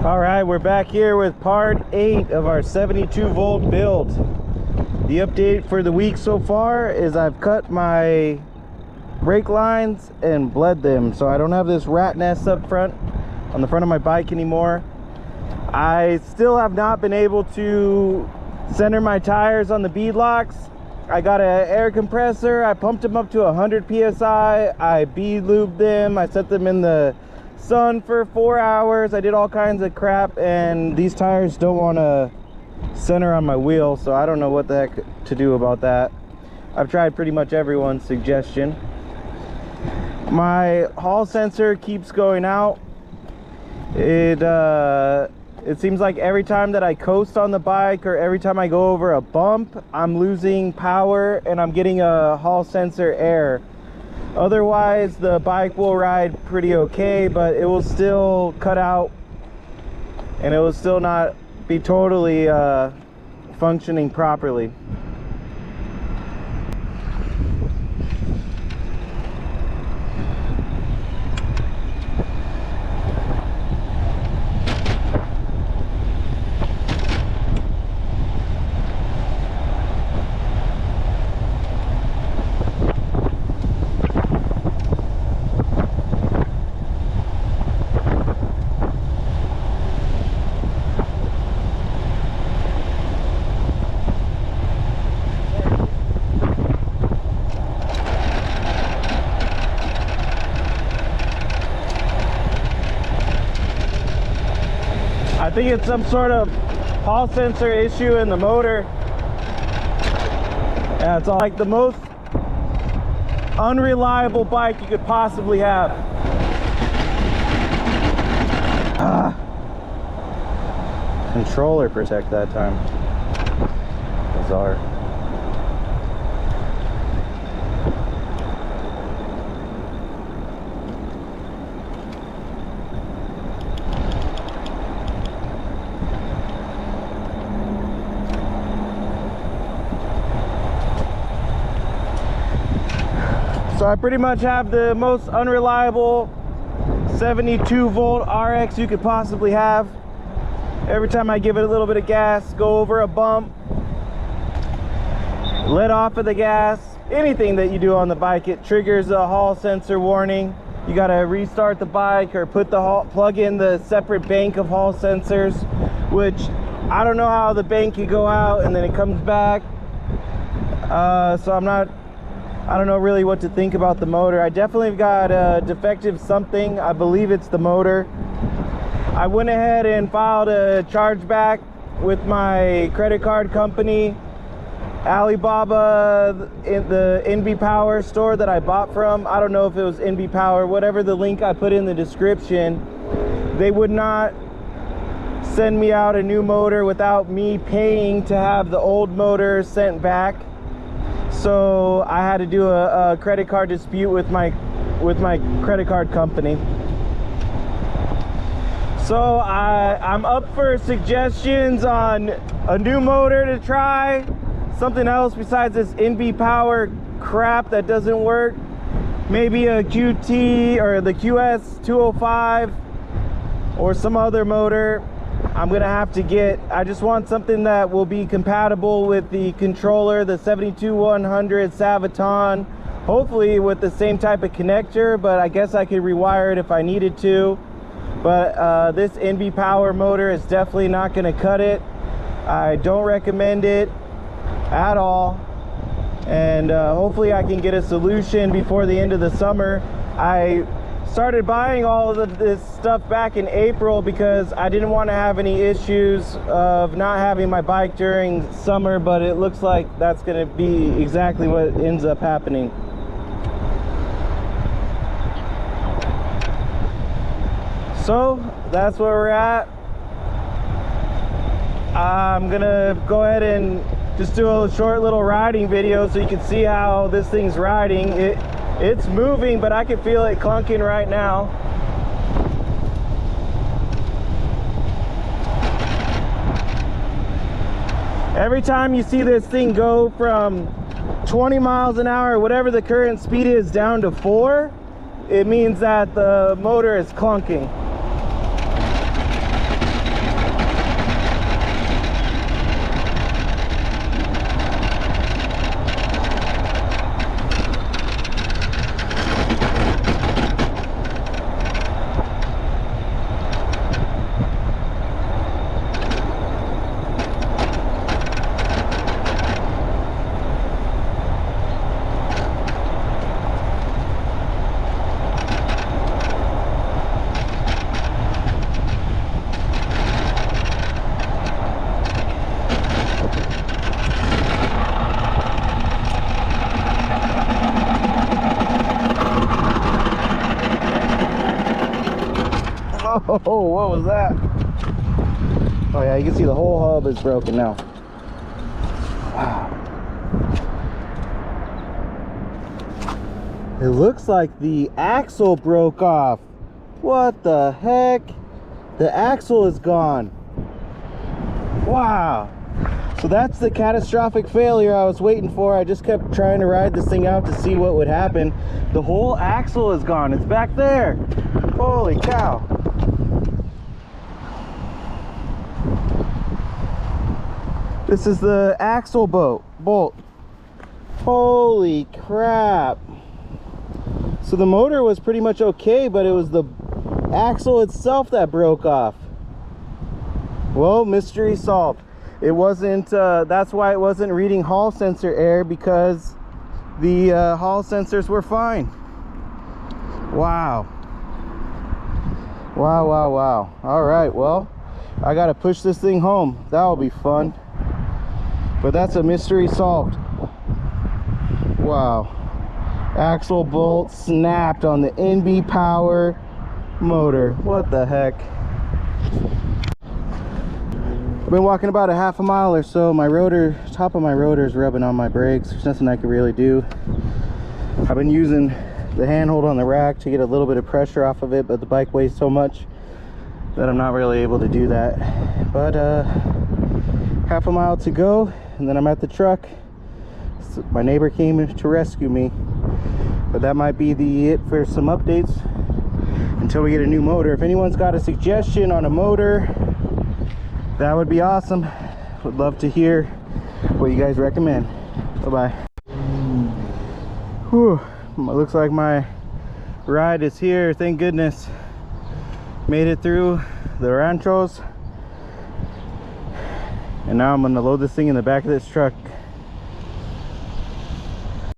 All right, we're back here with part 8 of our 72 volt build. The update for the week so far is I've cut my brake lines and bled them, so I don't have this rat nest up front on the front of my bike anymore. I still have not been able to center my tires on the bead locks. I got an air compressor, I pumped them up to 100 psi, I bead lubed them, I set them in the sun for 4 hours, I did all kinds of crap, and these tires don't want to center on my wheel, so I don't know what the heck to do about that. I've tried pretty much everyone's suggestion. My hall sensor keeps going out. It seems like every time that I coast on the bike or every time I go over a bump, I'm losing power and I'm getting a hall sensor error. Otherwise, the bike will ride pretty okay, but it will still cut out and it will still not be totally functioning properly. I think it's some sort of hall sensor issue in the motor. Yeah, it's like the most unreliable bike you could possibly have. Controller protect that time. Bizarre. So I pretty much have the most unreliable 72 volt RX you could possibly have. Every time I give it a little bit of gas, go over a bump, let off of the gas, anything that you do on the bike, it triggers a hall sensor warning. You gotta restart the bike or plug in the separate bank of hall sensors, which I don't know how the bank can go out and then it comes back. So I don't know really what to think about the motor. I definitely got a defective something. I believe it's the motor. I went ahead and filed a chargeback with my credit card company, Alibaba, in the NB Power store that I bought from. I don't know if it was NB Power, whatever the link I put in the description. They would not send me out a new motor without me paying to have the old motor sent back. So I had to do a credit card dispute with my credit card company. So I'm up for suggestions on a new motor to try, something else besides this NB Power crap that doesn't work. Maybe a QT or the QS 205 or some other motor. I'm gonna have to get, I just want something that will be compatible with the controller, the 72100 Saviton, hopefully with the same type of connector, but I guess I could rewire it if I needed to. But this NB Power motor is definitely not gonna cut it. I don't recommend it at all, and hopefully I can get a solution before the end of the summer. I started buying all of this stuff back in April because I didn't want to have any issues of not having my bike during summer, but it looks like that's going to be exactly what ends up happening. So that's where we're at. I'm gonna go ahead and just do a short little riding video so you can see how this thing's riding. It's moving, but I can feel it clunking right now. Every time you see this thing go from 20 miles an hour, whatever the current speed is, down to 4, it means that the motor is clunking. Oh, what was that? Oh yeah, you can see the whole hub is broken now. Wow. It looks like the axle broke off. What the heck? The axle is gone. Wow. So that's the catastrophic failure I was waiting for. I just kept trying to ride this thing out to see what would happen. The whole axle is gone. It's back there. Holy cow. This is the axle bolt. Holy crap. So the motor was pretty much okay, but it was the axle itself that broke off. Well, mystery solved. It wasn't, that's why it wasn't reading hall sensor error, because the hall sensors were fine. Wow. Wow, wow, wow. All right, well, I gotta push this thing home. That'll be fun. But that's a mystery solved. Wow. Axle bolt snapped on the NB Power motor. What the heck? I've been walking about a half a mile or so. My rotor, top of my rotor is rubbing on my brakes. There's nothing I can really do. I've been using the handhold on the rack to get a little bit of pressure off of it, but the bike weighs so much that I'm not really able to do that. But half a mile to go, and then I'm at the truck. So my neighbor came to rescue me, but that might be it for some updates until we get a new motor. If anyone's got a suggestion on a motor, that would be awesome. Would love to hear what you guys recommend. Bye-bye. Whew. Looks like my ride is here. Thank goodness. Made it through the ranchos. And now I'm gonna load this thing in the back of this truck.